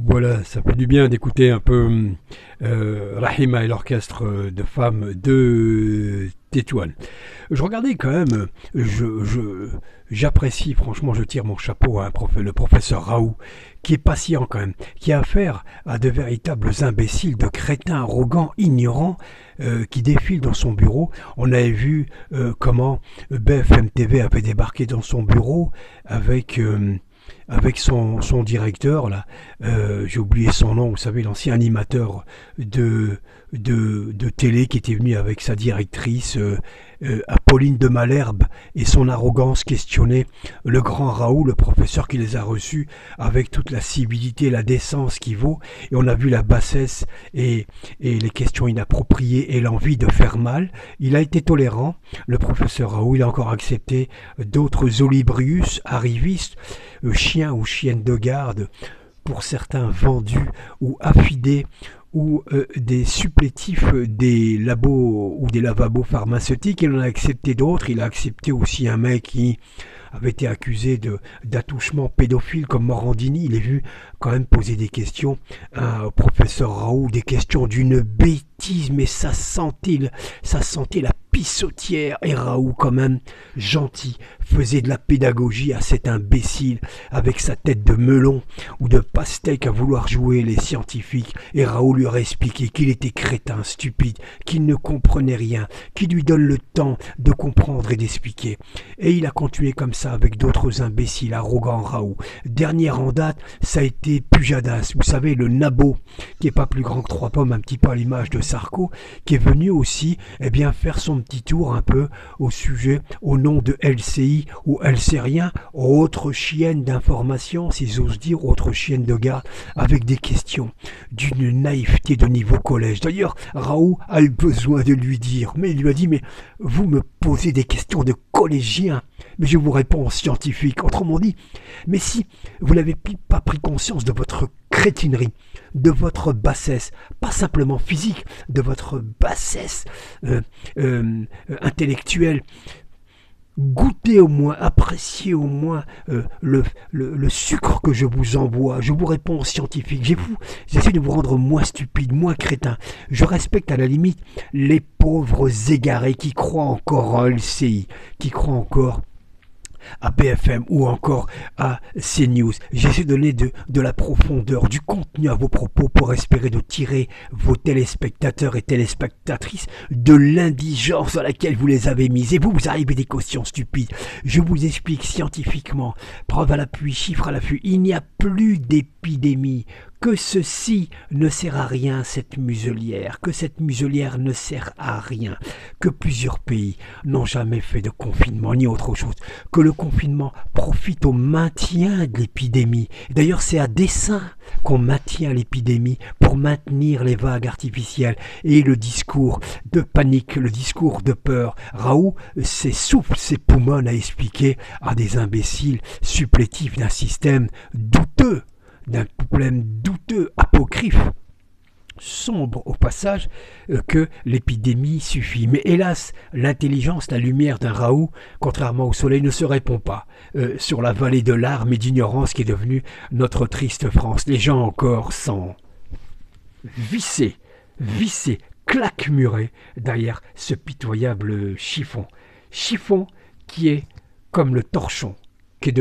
Voilà, ça fait du bien d'écouter un peu Rahima et l'orchestre de femmes de Tétouan. Je regardais quand même, j'apprécie, franchement, je tire mon chapeau à le professeur Raoult, qui est patient quand même, qui a affaire à de véritables imbéciles, de crétins arrogants, ignorants, qui défilent dans son bureau. On avait vu comment BFM TV avait débarqué dans son bureau avec son directeur, là, j'ai oublié son nom, vous savez, l'ancien animateur de télé qui était venu avec sa directrice, Apolline de Malherbe, et son arrogance questionnait le grand Raoult, le professeur qui les a reçus avec toute la civilité, la décence qui vaut, et on a vu la bassesse et les questions inappropriées et l'envie de faire mal. Il a été tolérant, le professeur Raoult, il a encore accepté d'autres olibrius, arrivistes, chiens ou chiennes de garde, pour certains vendus ou affidés, ou des supplétifs des labos ou des lavabos pharmaceutiques. Il en a accepté d'autres. Il a accepté aussi un mec qui avait été accusé d'attouchement pédophile comme Morandini. Il est vu quand même poser des questions au professeur Raoult, des questions d'une bêtise, mais ça sentait la pissotière. Et Raoult, quand même gentil, faisait de la pédagogie à cet imbécile avec sa tête de melon ou de pastèque à vouloir jouer les scientifiques. Et Raoult lui aurait expliqué qu'il était crétin, stupide, qu'il ne comprenait rien, qu'il lui donne le temps de comprendre et d'expliquer. Et il a continué comme ça avec d'autres imbéciles arrogants. Raoult. Dernière en date, ça a été Pujadas, vous savez, le nabo, qui est pas plus grand que 3 pommes, un petit peu à l'image de Sarko, qui est venu aussi faire son petit tour un peu au sujet, au nom de LCI ou LCRien, autre chienne d'information, si j'ose dire, autre chienne de garde, avec des questions d'une naïveté de niveau collège. D'ailleurs, Raoult a eu besoin de lui dire, mais il lui a dit, mais vous me posez des questions de collégien, mais je vous réponds en scientifique. Autrement dit, mais si vous n'avez pas pris conscience de votre crétinerie, de votre bassesse, pas simplement physique, de votre bassesse intellectuelle, goûtez au moins, appréciez au moins le sucre que je vous envoie. Je vous réponds en scientifique. J'essaie de vous rendre moins stupide, moins crétin. Je respecte à la limite les pauvres égarés qui croient encore en LCI, qui croient encore à BFM ou encore à CNews. J'essaie de donner de la profondeur, du contenu à vos propos pour espérer de tirer vos téléspectateurs et téléspectatrices de l'indigence dans laquelle vous les avez mis. Et vous arrivez des questions stupides. Je vous explique scientifiquement, preuve à l'appui, chiffre à l'affût, il n'y a plus d'épidémie. Que ceci ne sert à rien, cette muselière, que cette muselière ne sert à rien, que plusieurs pays n'ont jamais fait de confinement ni autre chose, que le confinement profite au maintien de l'épidémie. D'ailleurs, c'est à dessein qu'on maintient l'épidémie pour maintenir les vagues artificielles et le discours de panique, le discours de peur. Raoult s'essouffle, ses poumons à expliquer à des imbéciles supplétifs d'un système douteux, d'un problème douteux, apocryphe, sombre au passage, que l'épidémie suffit. Mais hélas, l'intelligence, la lumière d'un Raoult, contrairement au soleil, ne se répand pas sur la vallée de larmes et d'ignorance qui est devenue notre triste France. Les gens encore sont vissés, claquemurés derrière ce pitoyable chiffon. Chiffon qui est comme le torchon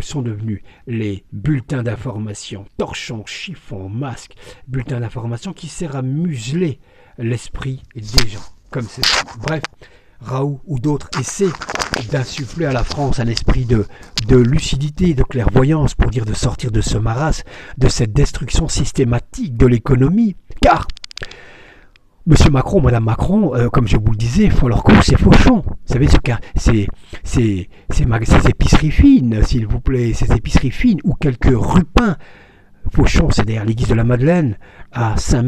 sont devenus les bulletins d'information, torchons, chiffons, masques, bulletins d'information qui sert à museler l'esprit des gens, comme c'est ça. Bref, Raoult ou d'autres essaient d'insuffler à la France un esprit de lucidité, de clairvoyance, pour dire de sortir de ce marasme, de cette destruction systématique de l'économie, car Monsieur Macron, Madame Macron, comme je vous le disais, font leur course, c'est Fauchon. Vous savez, ces épiceries fines, s'il vous plaît, ces épiceries fines, ou quelques rupins. Fauchon, c'est derrière l'église de la Madeleine, à 100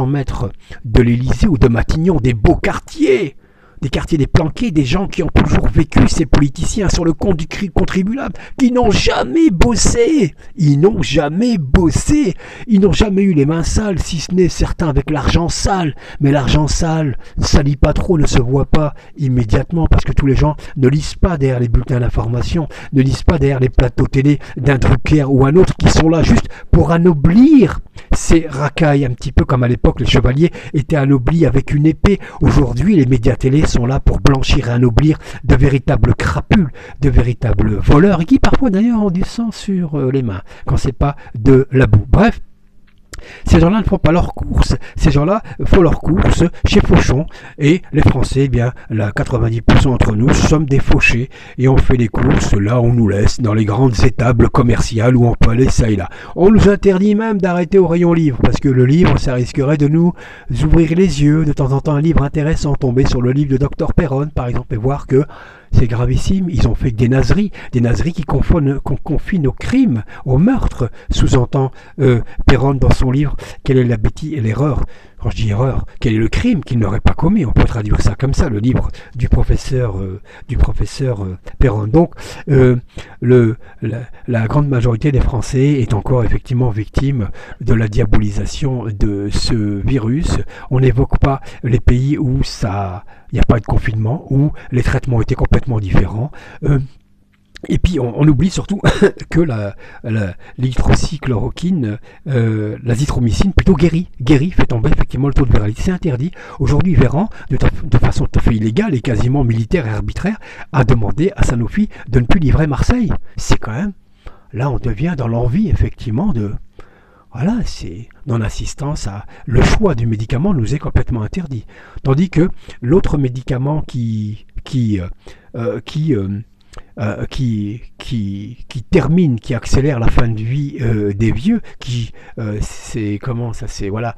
mètres de l'Élysée ou de Matignon, des beaux quartiers des quartiers déplanqués, des gens qui ont toujours vécu, ces politiciens, sur le compte du contribuable, qui n'ont jamais bossé. Ils n'ont jamais bossé. Ils n'ont jamais eu les mains sales, si ce n'est certains avec l'argent sale. Mais l'argent sale ne salit pas trop, ne se voit pas immédiatement, parce que tous les gens ne lisent pas derrière les bulletins d'information, ne lisent pas derrière les plateaux télé d'un Drucker ou un autre, qui sont là juste pour anoblir ces racailles, un petit peu comme à l'époque les chevaliers étaient anoblis avec une épée. Aujourd'hui, les médias télé sont là pour blanchir et anoblir de véritables crapules, de véritables voleurs, et qui parfois d'ailleurs ont du sang sur les mains, quand c'est pas de la boue. Bref, ces gens-là ne font pas leurs courses. Ces gens-là font leurs courses chez Fauchon. Et les Français, eh bien, là, 90% d'entre nous sommes des fauchés. Et on fait les courses là où on nous laisse, dans les grandes étables commerciales où on peut aller ça et là. On nous interdit même d'arrêter au rayon livre, parce que le livre, ça risquerait de nous ouvrir les yeux. De temps en temps, un livre intéressant, tomber sur le livre de Dr Perron, par exemple, et voir que c'est gravissime, ils ont fait des nazeries qui confient nos crimes au meurtre, sous-entend Perron dans son livre. Quelle est la bêtise et l'erreur? Quand je dis erreur, quel est le crime qu'il n'aurait pas commis? On peut traduire ça comme ça, le livre du professeur Perron. Donc, la grande majorité des Français est encore effectivement victime de la diabolisation de ce virus. On n'évoque pas les pays où il n'y a pas de confinement, où les traitements étaient complètement différents. Et puis on oublie surtout que l'hydroxychloroquine, l'azithromycine plutôt guérit, fait tomber effectivement le taux de viralité. C'est interdit. Aujourd'hui, Véran, de façon tout à fait illégale et quasiment militaire et arbitraire, a demandé à Sanofi de ne plus livrer Marseille. C'est quand même, là on devient dans l'envie effectivement de... Voilà, c'est non-assistance à... Le choix du médicament nous est complètement interdit. Tandis que l'autre médicament qui termine, qui accélère la fin de vie des vieux, c'est comment ça, c'est voilà,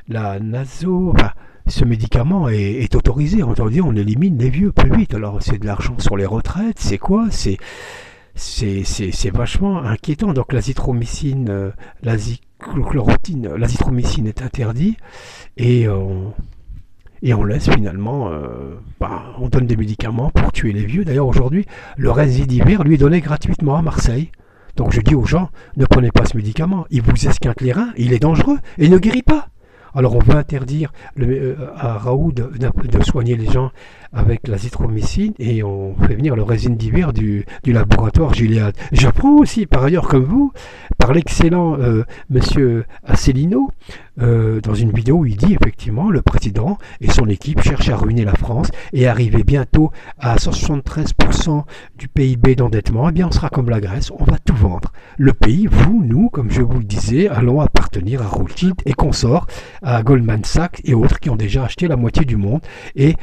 la naso... Enfin, ce médicament est autorisé. On élimine les vieux plus vite. Alors c'est de l'argent sur les retraites, c'est quoi? C'est vachement inquiétant. Donc l'azithromycine, l'azithromycine est interdit et on laisse finalement, on donne des médicaments pour tuer les vieux. D'ailleurs aujourd'hui, le Remdesivir lui est donné gratuitement à Marseille. Donc je dis aux gens, ne prenez pas ce médicament, il vous esquinte les reins, il est dangereux et il ne guérit pas. Alors on veut interdire à Raoult de soigner les gens avec l'azithromycine et on fait venir le Remdesivir du laboratoire Gilead. J'apprends aussi, par ailleurs comme vous, par l'excellent monsieur Asselineau, dans une vidéo où il dit effectivement le président et son équipe cherchent à ruiner la France et arriver bientôt à 173% du PIB d'endettement. Eh bien on sera comme la Grèce, on va tout vendre. Le pays, vous, nous, comme je vous le disais, allons appartenir à Rothschild et consorts, à Goldman Sachs et autres qui ont déjà acheté la moitié du monde et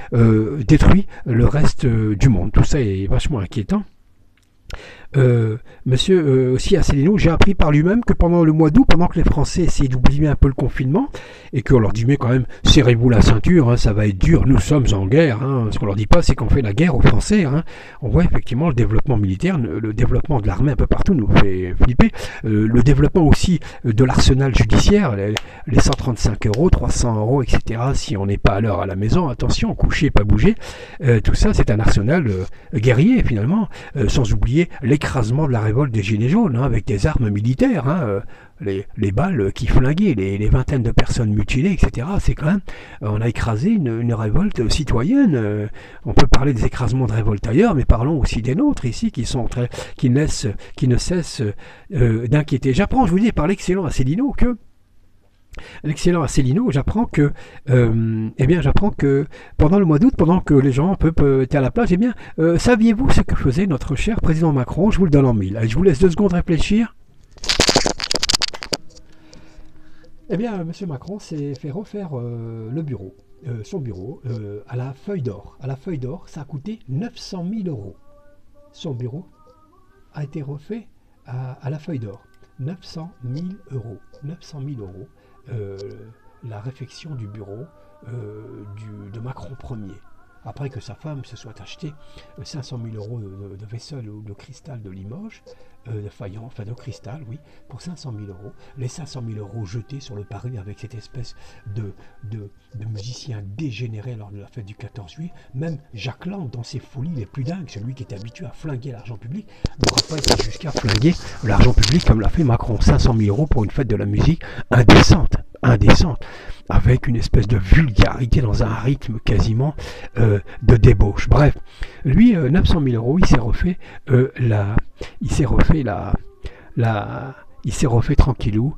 détruit le reste du monde. Tout ça est vachement inquiétant. Monsieur aussi Asselineau, j'ai appris par lui-même que pendant le mois d'août, pendant que les Français essayaient d'oublier un peu le confinement, et qu'on leur dit mais quand même, serrez-vous la ceinture, hein, ça va être dur, nous sommes en guerre. Hein. Ce qu'on leur dit pas, c'est qu'on fait la guerre aux Français. Hein. On voit effectivement le développement militaire, le développement de l'armée un peu partout nous fait flipper. Le développement aussi de l'arsenal judiciaire, les 135 euros, 300 euros, etc. Si on n'est pas à l'heure à la maison, attention, coucher, pas bouger. Tout ça, c'est un arsenal guerrier finalement, sans oublier l'écrasement de la révolte des Gilets jaunes, hein, avec des armes militaires, hein, les balles qui flinguaient, les vingtaines de personnes mutilées, etc. C'est quand même, on a écrasé une révolte citoyenne. On peut parler des écrasements de révolte ailleurs, mais parlons aussi des nôtres ici, qui ne cessent d'inquiéter. J'apprends, je vous dis, par l'excellent Asselineau que j'apprends que pendant le mois d'août, pendant que les gens étaient à la plage, saviez-vous ce que faisait notre cher président Macron? Je vous le donne en mille. Allez, je vous laisse 2 secondes réfléchir. Monsieur Macron s'est fait refaire son bureau, à la feuille d'or. À la feuille d'or, ça a coûté 900 000 euros. Son bureau a été refait à la feuille d'or. 900 000 euros. 900 000 euros. La réfection du bureau de Macron Ier. après que sa femme se soit acheté 500 000 euros de vaisselle ou de cristal de Limoges, de faïence, enfin de cristal, oui, pour 500 000 euros. Les 500 000 euros jetés sur le parvis avec cette espèce de musicien dégénéré lors de la fête du 14 juillet. Même Jacques Lang, dans ses folies les plus dingues, celui qui est habitué à flinguer l'argent public, n'aura pas été jusqu'à flinguer l'argent public comme l'a fait Macron. 500 000 euros pour une fête de la musique indécente, avec une espèce de vulgarité dans un rythme quasiment de débauche. Bref, lui, 900 000 euros, il s'est refait tranquillou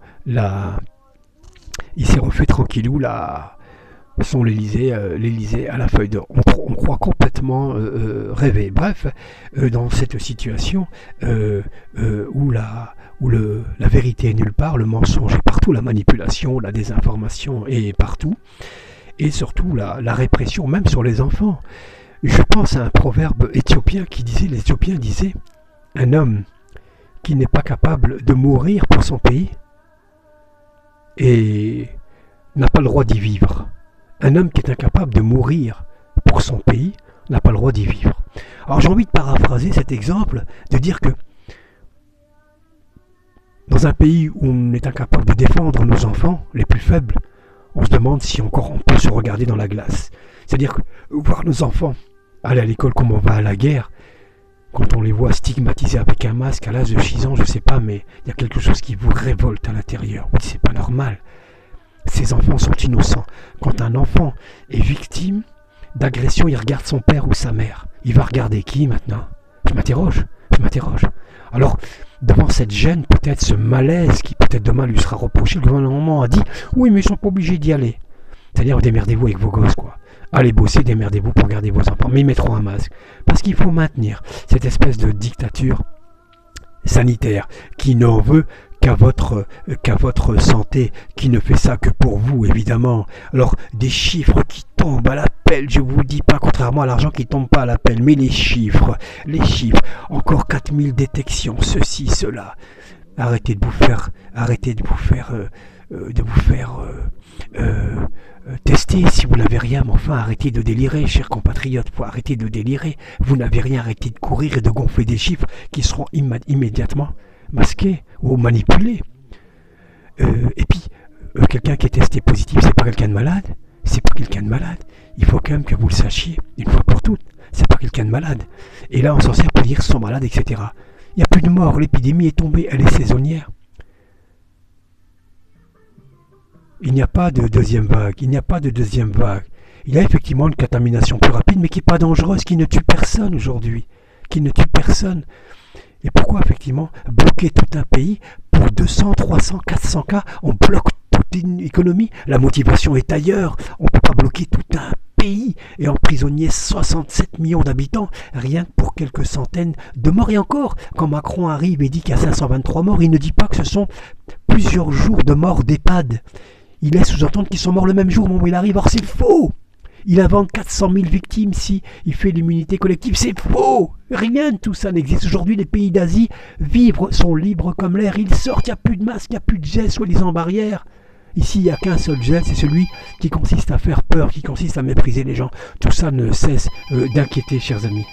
l'Élysée à la feuille d'or. On croit complètement rêver. Bref, dans cette situation où la vérité est nulle part, le mensonge est partout, la manipulation, la désinformation est partout, et surtout la répression, même sur les enfants. Je pense à un proverbe éthiopien les Éthiopiens disaient, un homme qui n'est pas capable de mourir pour son pays et n'a pas le droit d'y vivre. Un homme qui est incapable de mourir pour son pays n'a pas le droit d'y vivre. Alors j'ai envie de paraphraser cet exemple, de dire que dans un pays où on est incapable de défendre nos enfants, les plus faibles, on se demande si encore on peut se regarder dans la glace. C'est-à-dire que voir nos enfants aller à l'école comme on va à la guerre, quand on les voit stigmatisés avec un masque à l'âge de 6 ans, je ne sais pas, mais il y a quelque chose qui vous révolte à l'intérieur. Oui, c'est pas normal. Ces enfants sont innocents. Quand un enfant est victime d'agression, il regarde son père ou sa mère. Il va regarder qui maintenant? Je m'interroge. Alors, devant cette gêne, peut-être ce malaise qui peut-être demain lui sera reproché, le gouvernement a dit « Oui, mais ils ne sont pas obligés d'y aller. » C'est-à-dire, démerdez-vous avec vos gosses, quoi. Allez bosser, démerdez-vous pour garder vos enfants. Mais ils mettront un masque. Parce qu'il faut maintenir cette espèce de dictature sanitaire qui n'en veut qu'à votre santé, qui ne fait ça que pour vous, évidemment. Alors, des chiffres qui tombent à l'appel, je vous dis pas, contrairement à l'argent qui ne tombe pas à l'appel, mais les chiffres, encore 4000 détections, ceci, cela. Arrêtez de vous faire tester si vous n'avez rien, mais enfin arrêtez de délirer, chers compatriotes, faut arrêter de délirer. Vous n'avez rien, arrêtez de courir et de gonfler des chiffres qui seront immédiatement masqués ou manipulés. Et puis, quelqu'un qui est testé positif, c'est pas quelqu'un de malade. Il faut quand même que vous le sachiez, une fois pour toutes. C'est pas quelqu'un de malade. Et là, on s'en sert pour dire qu'ils sont malades, etc. Il n'y a plus de morts, l'épidémie est tombée, elle est saisonnière. Il n'y a pas de deuxième vague. Il y a effectivement une contamination plus rapide, mais qui n'est pas dangereuse, qui ne tue personne aujourd'hui. Et pourquoi, effectivement, bloquer tout un pays pour 200, 300, 400 cas? On bloque toute une économie. La motivation est ailleurs. On ne peut pas bloquer tout un pays et emprisonner 67 millions d'habitants, rien que pour quelques centaines de morts. Et encore, quand Macron arrive et dit qu'il y a 523 morts, il ne dit pas que ce sont plusieurs jours de morts d'EHPAD. Il laisse sous-entendre qu'ils sont morts le même jour au moment où il arrive. Or, c'est faux. Il invente 400 000 victimes si il fait l'immunité collective. C'est faux. Rien de tout ça n'existe. Aujourd'hui, les pays d'Asie sont libres comme l'air. Ils sortent, il n'y a plus de masque, il n'y a plus de gel, soi-disant barrière. Ici, il n'y a qu'un seul gel, c'est celui qui consiste à faire peur, qui consiste à mépriser les gens. Tout ça ne cesse d'inquiéter, chers amis.